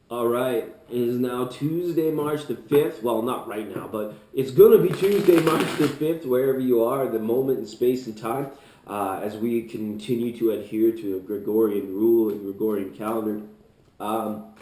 All right, it is now Tuesday, March the 5th. Well, not right now, but it's going to be Tuesday, March the 5th, wherever you are, the moment in space and time, as we continue to adhere to a Gregorian rule and Gregorian calendar. Um,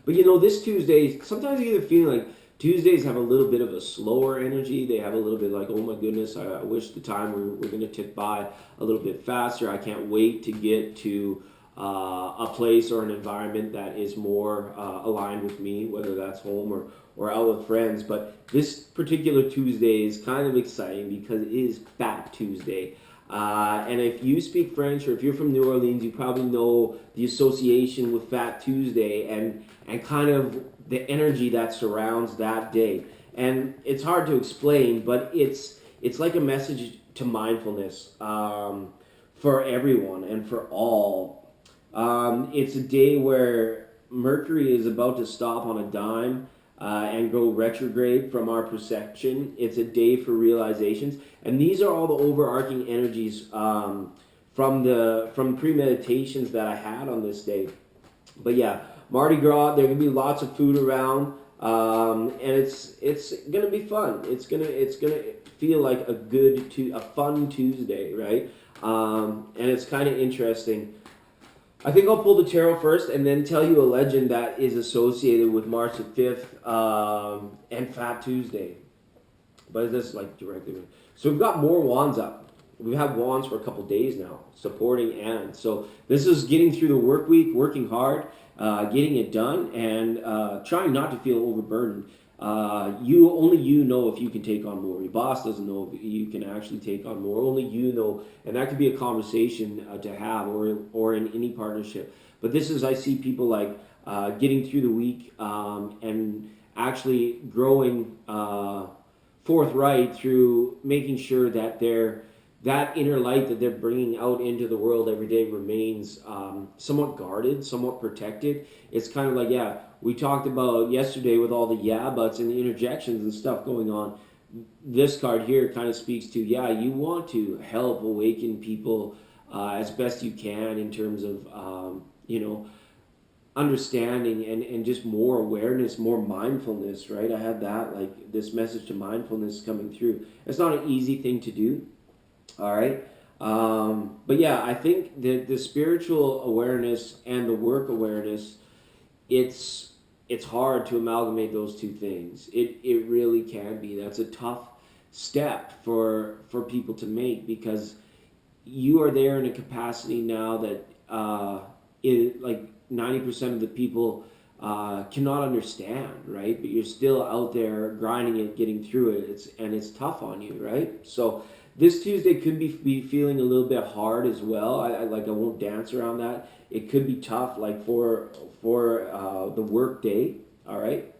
but this Tuesday, sometimes you get a feeling like Tuesdays have a little bit of a slower energy. They have a little bit like, oh my goodness, I wish the time we're going to tick by a little bit faster. I can't wait to get to a place or an environment that is more aligned with me, whether that's home or out with friends. But this particular Tuesday is kind of exciting because it is Fat Tuesday. And if you speak French or if you're from New Orleans, you probably know the association with Fat Tuesday and kind of the energy that surrounds that day. And it's hard to explain, but it's like a message to mindfulness for everyone and for all. It's a day where Mercury is about to stop on a dime and go retrograde from our perception. It's a day for realizations, and these are all the overarching energies from premeditations that I had on this day. But yeah, Mardi Gras. There gonna be lots of food around, and it's gonna be fun. It's gonna feel like a fun Tuesday, right? And it's kind of interesting. I think I'll pull the tarot first and then tell you a legend that is associated with March the 5th and Fat Tuesday. But this like directly. So we've got more wands up. We've had wands for a couple days now, supporting Anne. So this is getting through the work week, working hard, getting it done, and trying not to feel overburdened. You know if you can take on more. Your boss doesn't know if you can actually take on more. Only you know, and that could be a conversation to have, or in any partnership. But this is I see people like getting through the week and actually growing forthright through making sure that that inner light that they're bringing out into the world every day remains somewhat guarded, somewhat protected. It's kind of like, yeah, we talked about yesterday with all the yeah buts and the interjections and stuff going on. This card here kind of speaks to, yeah, you want to help awaken people as best you can in terms of, understanding and just more awareness, more mindfulness, right? I had that, like this message to mindfulness coming through. It's not an easy thing to do, all right. But yeah, I think that the spiritual awareness and the work awareness, it's it's hard to amalgamate those two things. It really can be. That's a tough step for people to make because you are there in a capacity now that like 90% of the people cannot understand, right? But you're still out there grinding it, getting through it. It's tough on you, right? So this Tuesday could be feeling a little bit hard as well. I won't dance around that. It could be tough, like for the work day. All right.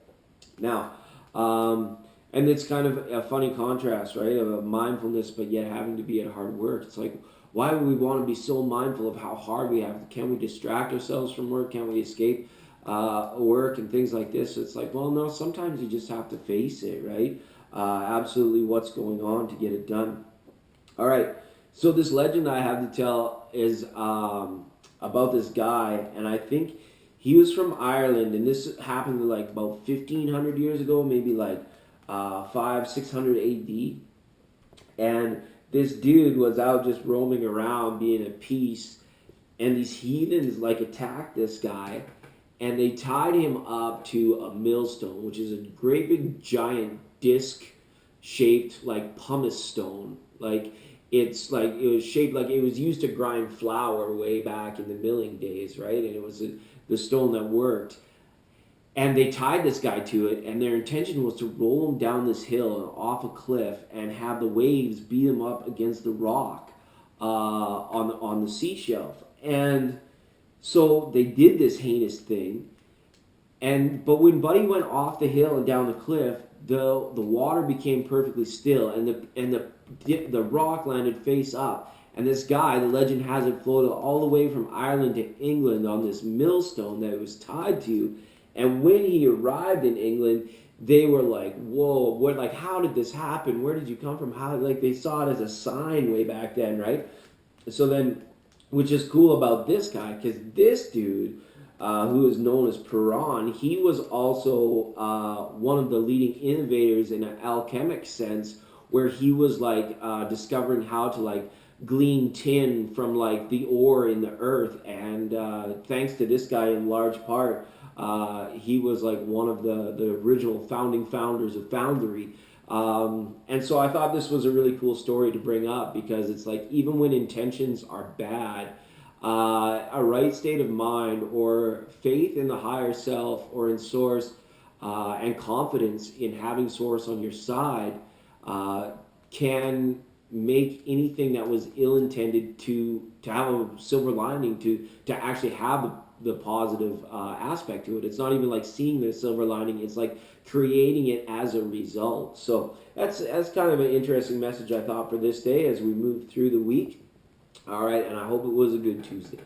Now, and it's kind of a funny contrast, right? Of mindfulness, but yet having to be at hard work. It's like, why would we want to be so mindful of how hard we have? Can we distract ourselves from work? Can we escape work and things like this? It's like, well, no. Sometimes you just have to face it, right? Absolutely, what's going on to get it done. All right. So this legend I have to tell is about this guy, and I think he was from Ireland, and this happened like about 1,500 years ago, maybe like 600 A.D. And this dude was out just roaming around, being at peace, and these heathens like attacked this guy, and they tied him up to a millstone, which is a great big giant disc shaped like pumice stone. Like it's like it was shaped like it was used to grind flour way back in the milling days, right? And it was the stone that worked. And they tied this guy to it, and their intention was to roll him down this hill off a cliff and have the waves beat him up against the rock on the seashell. And so they did this heinous thing, but when Buddy went off the hill and down the cliff, the water became perfectly still, and the rock landed face up. And this guy, the legend has it, floated all the way from Ireland to England on this millstone that it was tied to. And when he arrived in England, they were like, "Whoa! What? Like, how did this happen? Where did you come from? How?" Like, they saw it as a sign way back then, right? So then, which is cool about this guy, because this dude who is known as Perron, he was also one of the leading innovators in an alchemic sense, where he was like discovering how to like glean tin from like the ore in the earth, and thanks to this guy in large part, he was like one of the original founding founders of Foundry. And so I thought this was a really cool story to bring up, because it's like, even when intentions are bad, a right state of mind or faith in the higher self or in source, and confidence in having source on your side, can make anything that was ill intended to have a silver lining, to actually have the positive aspect to it. It's not even like seeing the silver lining, it's like creating it as a result. So that's kind of an interesting message, I thought, for this day as we move through the week. All right, and I hope it was a good Tuesday.